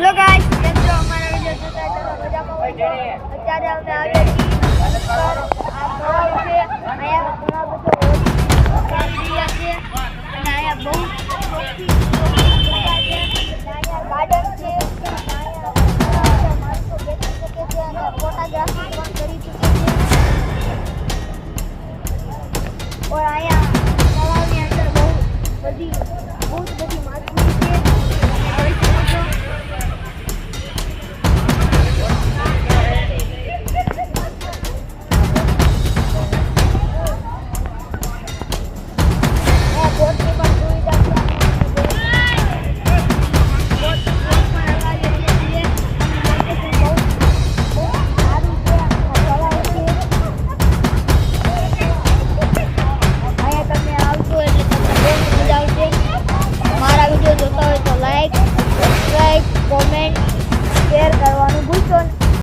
Hello guys, કેમ છો? અમારા વિડિયો જોતા તો મજામાં હોય. અત્યારે અમે આવ્યા છીએ આ તળાવ છે. અહીંયા ઘણા બધા હોળી છે અને અહીંયા બહુ મોટી જગ્યા છે. અહીંયા ગાર્ડન છે. અહીંયા માણસો બેસી શકે છે અને ફોટોગ્રાફી પણ કરી શકે છે. और અહીંયા તળાવની અંદર બહુ બધી માછલી છે. મારા વિડીયો જોતા હોય તો લાઈક, સબસ્ક્રાઇબ, કોમેન્ટ, શેર કરવાનું ભૂલશો નહીં.